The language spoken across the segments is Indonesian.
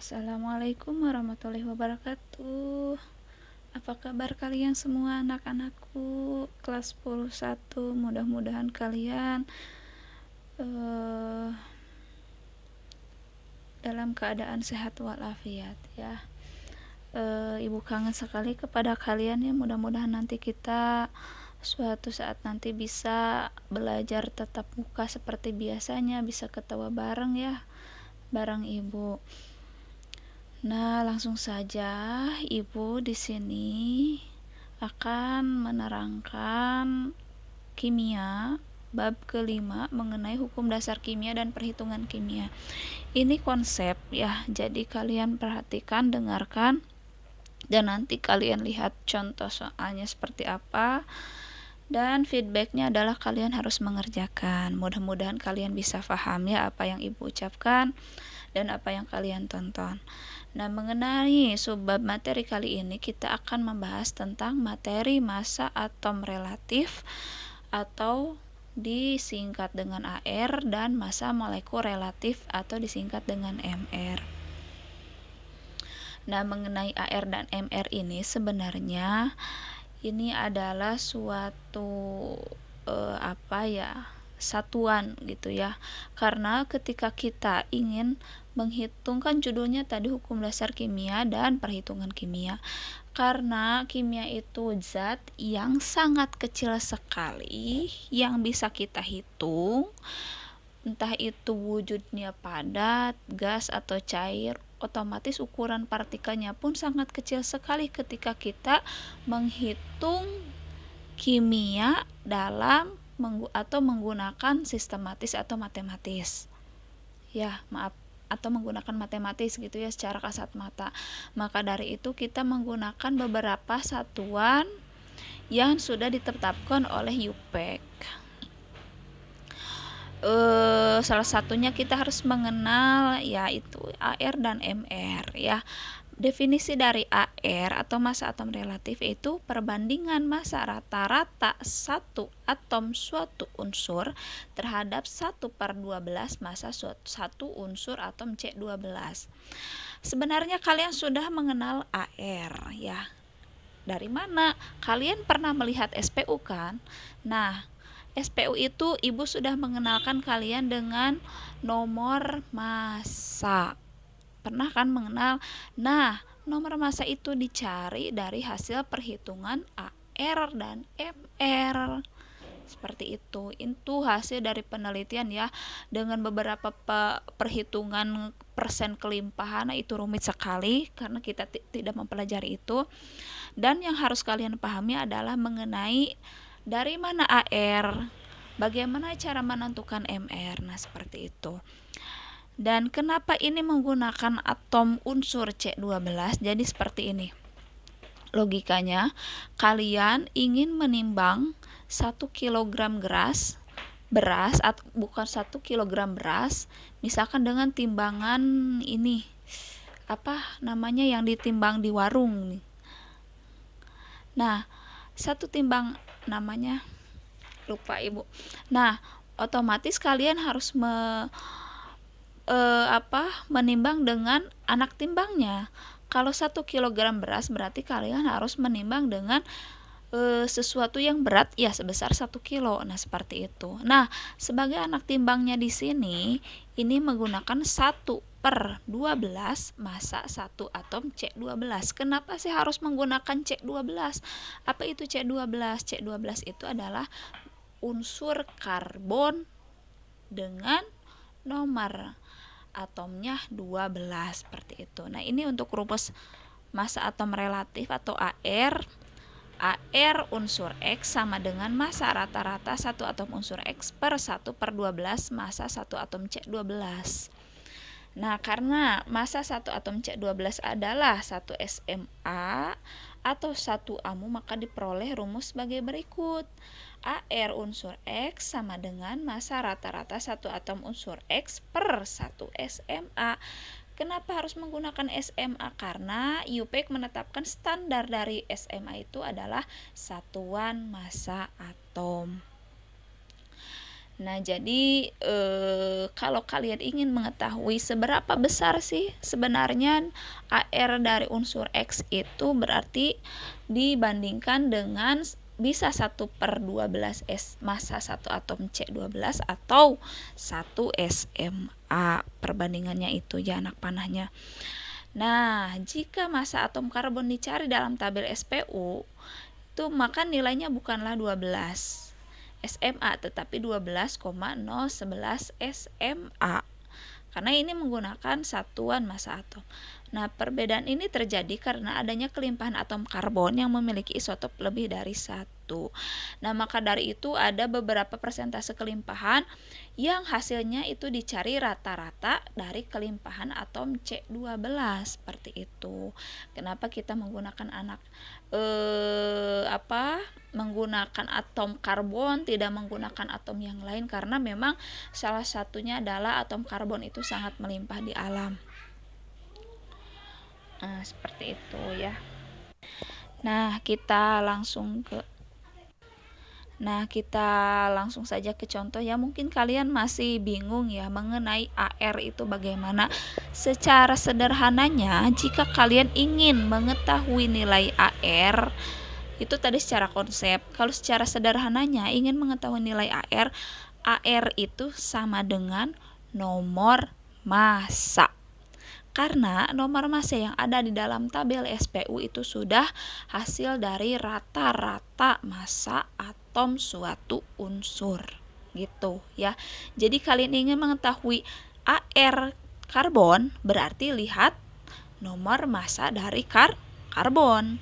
Assalamualaikum warahmatullahi wabarakatuh. Apa kabar kalian semua anak-anakku kelas 10-1? Mudah-mudahan kalian dalam keadaan sehat walafiat ya. Ibu kangen sekali kepada kalian ya. Mudah-mudahan nanti kita suatu saat nanti bisa belajar tatap muka seperti biasanya, bisa ketawa bareng ya, bareng ibu. Nah, langsung saja ibu di sini akan menerangkan kimia bab kelima mengenai hukum dasar kimia dan perhitungan kimia. Ini konsep ya, jadi kalian perhatikan, dengarkan, dan nanti kalian lihat contoh soalnya seperti apa, dan feedbacknya adalah kalian harus mengerjakan. Mudah-mudahan kalian bisa paham ya apa yang ibu ucapkan dan apa yang kalian tonton. Nah, mengenai subbab materi kali ini kita akan membahas tentang materi massa atom relatif atau disingkat dengan AR, dan massa molekul relatif atau disingkat dengan MR. Nah, mengenai AR dan MR ini sebenarnya ini adalah suatu satuan gitu ya. Karena ketika kita ingin menghitungkan, judulnya tadi hukum dasar kimia dan perhitungan kimia, karena kimia itu zat yang sangat kecil sekali yang bisa kita hitung, entah itu wujudnya padat, gas atau cair, otomatis ukuran partikelnya pun sangat kecil sekali ketika kita menghitung kimia dalam atau menggunakan sistematis atau matematis ya, atau menggunakan matematis gitu ya secara kasat mata. Maka dari itu kita menggunakan beberapa satuan yang sudah ditetapkan oleh UPEC. Salah satunya kita harus mengenal yaitu AR dan MR ya. Definisi dari AR atau massa atom relatif itu perbandingan massa rata-rata satu atom suatu unsur terhadap 1/12 massa satu unsur atom C12. Sebenarnya kalian sudah mengenal AR ya. Dari mana? Kalian pernah melihat SPU kan? Nah, SPU itu ibu sudah mengenalkan kalian dengan nomor massa. Pernah kan mengenal? Nah, nomor massa itu dicari dari hasil perhitungan AR dan MR. Seperti itu. Itu hasil dari penelitian ya, dengan beberapa perhitungan persen kelimpahan. Nah, itu rumit sekali karena kita tidak mempelajari itu. Dan yang harus kalian pahami adalah mengenai dari mana AR, bagaimana cara menentukan MR. Nah, seperti itu. Dan kenapa ini menggunakan atom unsur C12? Jadi seperti ini. Logikanya, kalian ingin menimbang 1 kg beras atau bukan 1 kg beras, misalkan dengan timbangan ini. Apa namanya yang ditimbang di warung nih. Nah, satu timbang namanya lupa ibu. Nah, otomatis kalian harus menimbang dengan anak timbangnya. Kalau 1 kg beras berarti kalian harus menimbang dengan sesuatu yang berat ya sebesar 1 kilo. Nah, seperti itu. Nah, sebagai anak timbangnya di sini ini menggunakan 1/12 massa 1 atom C12. Kenapa sih harus menggunakan C12? Apa itu C12? C12 itu adalah unsur karbon dengan nomor atomnya 12 seperti itu. Nah, ini untuk rumus massa atom relatif atau AR. AR unsur X sama dengan massa rata-rata satu atom unsur X per 1/12 massa satu atom C12. Nah, karena massa satu atom C12 adalah 1 SMA atau 1 AMU, maka diperoleh rumus sebagai berikut. AR unsur X sama dengan massa rata-rata satu atom unsur X per 1 SMA. Kenapa harus menggunakan SMA? Karena UPEC menetapkan standar dari SMA itu adalah satuan massa atom. Nah, jadi kalau kalian ingin mengetahui seberapa besar sih sebenarnya AR dari unsur X itu, berarti dibandingkan dengan bisa 1/12 massa satu atom C12 atau 1 SMA. Perbandingannya itu ya anak panahnya. Nah, jika massa atom karbon dicari dalam tabel SPU, itu maka nilainya bukanlah 12 SMA tetapi 12,011 SMA. Karena ini menggunakan satuan massa atom. Nah, perbedaan ini terjadi karena adanya kelimpahan atom karbon yang memiliki isotop lebih dari 1. Nah, maka dari itu ada beberapa persentase kelimpahan yang hasilnya itu dicari rata-rata dari kelimpahan atom C12 seperti itu. Kenapa kita menggunakan menggunakan atom karbon, tidak menggunakan atom yang lain, karena memang salah satunya adalah atom karbon itu sangat melimpah di alam. Seperti itu ya. Nah, kita langsung saja ke contoh ya. Mungkin kalian masih bingung ya mengenai AR itu bagaimana. Secara sederhananya, jika kalian ingin mengetahui nilai AR, itu tadi secara konsep. Kalau secara sederhananya ingin mengetahui nilai AR itu sama dengan nomor massa. Karena nomor massa yang ada di dalam tabel SPU itu sudah hasil dari rata-rata massa atom suatu unsur. Gitu ya. Jadi kalian ingin mengetahui AR karbon, berarti lihat nomor massa dari karbon.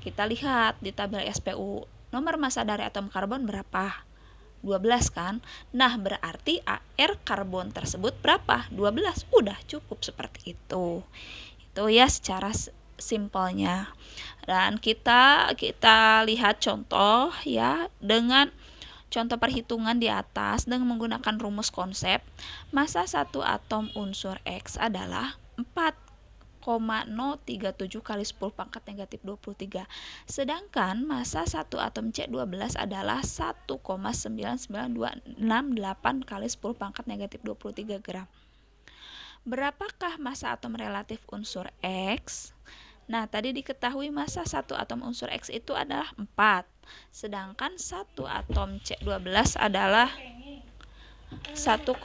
Kita lihat di tabel SPU, nomor massa dari atom karbon berapa? 12 kan? Nah, berarti AR karbon tersebut berapa? 12. Udah cukup seperti itu. Itu ya secara simpelnya. Dan kita lihat contoh ya dengan contoh perhitungan di atas dengan menggunakan rumus konsep. Massa satu atom unsur X adalah 4,037 kali 10 pangkat negatif 23. Sedangkan massa satu atom C12 adalah 1,99268 kali 10 pangkat negatif 23 gram. Berapakah massa atom relatif unsur X? Nah, tadi diketahui massa satu atom unsur X itu adalah 4. Sedangkan satu atom C12 adalah 1,99.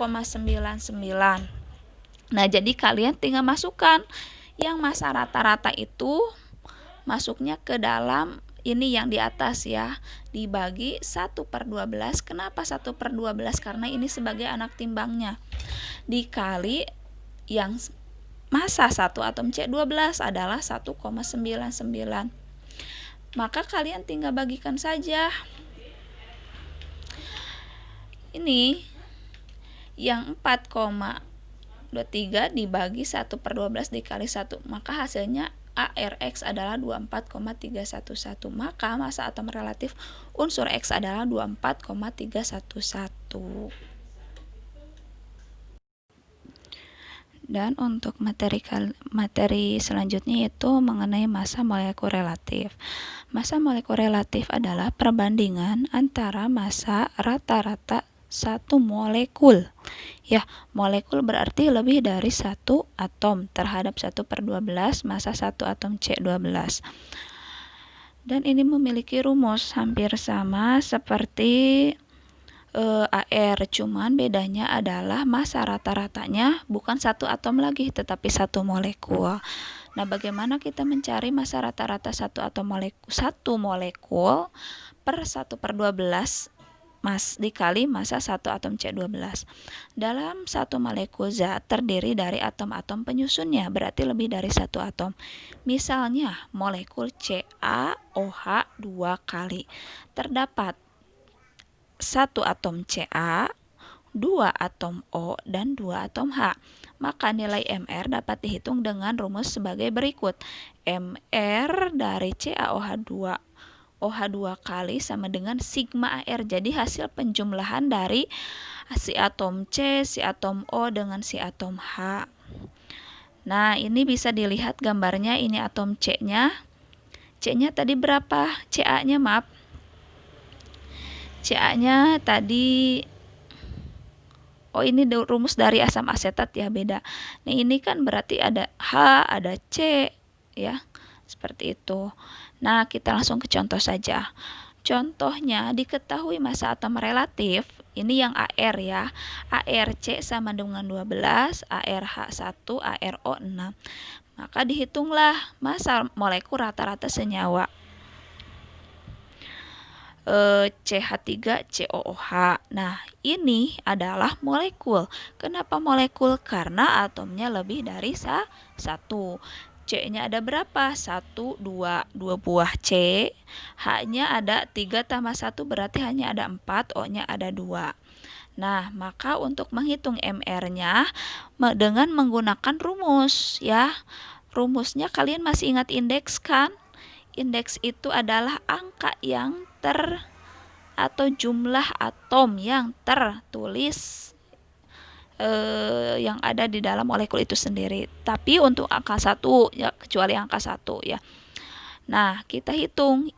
Nah, jadi kalian tinggal masukkan yang massa rata-rata itu masuknya ke dalam ini yang di atas ya, dibagi 1/12. Kenapa 1/12? Karena ini sebagai anak timbangnya, dikali yang massa satu atom C12 adalah 1,99. Maka kalian tinggal bagikan saja. Ini yang 4,23 dibagi 1/12 dikali 1, maka hasilnya ARX adalah 24,311. Maka massa atom relatif unsur X adalah 24,311. Dan untuk materi selanjutnya yaitu mengenai massa molekul relatif. Massa molekul relatif adalah perbandingan antara massa rata-rata satu molekul. Ya, molekul berarti lebih dari satu atom terhadap 1/12 massa satu atom C12. Dan ini memiliki rumus hampir sama seperti AR, cuman bedanya adalah massa rata-ratanya bukan satu atom lagi tetapi satu molekul. Nah, bagaimana kita mencari massa rata-rata satu molekul per 1/12 dikali massa satu atom C12. Dalam satu molekul zat terdiri dari atom-atom penyusunnya, berarti lebih dari satu atom. Misalnya molekul CaOH 2 kali. Terdapat 1 atom Ca, 2 atom O, dan 2 atom H. Maka nilai MR dapat dihitung dengan rumus sebagai berikut. MR dari CaOH 2 OH 2 kali sama dengan sigma AR. Jadi hasil penjumlahan dari si atom C, si atom O dengan si atom H. Nah, ini bisa dilihat gambarnya, ini atom C-nya. C-nya tadi berapa? CA-nya maaf. CA-nya tadi Oh, ini rumus dari asam asetat ya, beda. Nah, ini kan berarti ada H, ada C, ya. Seperti itu. Nah, kita langsung ke contoh saja. Contohnya, diketahui massa atom relatif, ini yang AR ya. ARC sama dengan 12, ARH1, ARO6. Maka dihitunglah massa molekul rata-rata senyawa. CH3COOH. Nah, ini adalah molekul. Kenapa molekul? Karena atomnya lebih dari satu. C-nya ada berapa? 1, 2, 2 buah C. H-nya ada 3 tambah 1 berarti hanya ada 4, O-nya ada 2. Nah, maka untuk menghitung MR-nya dengan menggunakan rumus ya. Rumusnya kalian masih ingat indeks kan? Indeks itu adalah angka yang atau jumlah atom yang tertulis yang ada di dalam molekul itu sendiri. Tapi untuk angka 1 ya, kecuali angka 1 ya. Nah, kita hitung.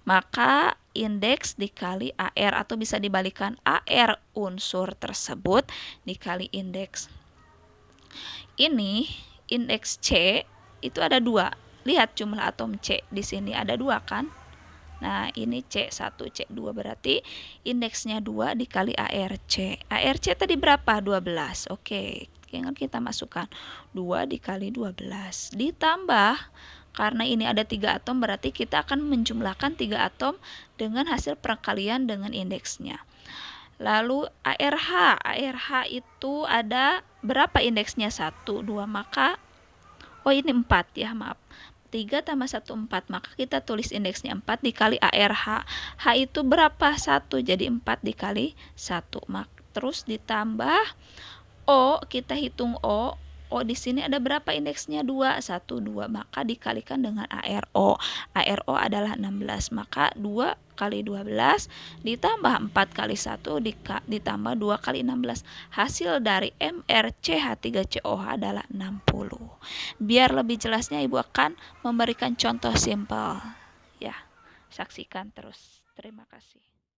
Maka indeks dikali AR atau bisa dibalikan AR unsur tersebut dikali indeks. Ini indeks C itu ada 2. Lihat jumlah atom C di sini ada 2 kan? Nah, ini C1, C2 berarti indeksnya 2 dikali ARC. ARC tadi berapa? 12. Oke, tinggal kita masukkan 2 dikali 12. Ditambah, karena ini ada 3 atom berarti kita akan menjumlahkan 3 atom dengan hasil perkalian dengan indeksnya. Lalu ARH itu ada berapa indeksnya? 1, 2, maka ini 4 ya, maaf. 3 tambah 1, 4. Maka kita tulis indeksnya 4 dikali ARH. H itu berapa? 1. Jadi 4 dikali 1. Terus ditambah O, kita hitung O. O di sini ada berapa indeksnya? 2. 1, 2. Maka dikalikan dengan ARO. ARO adalah 16. Maka 2 kali 12 ditambah 4 kali 1 ditambah 2 kali 16. Hasil dari MrCH3COH adalah 60. Biar lebih jelasnya Ibu akan memberikan contoh simpel. Ya, saksikan terus. Terima kasih.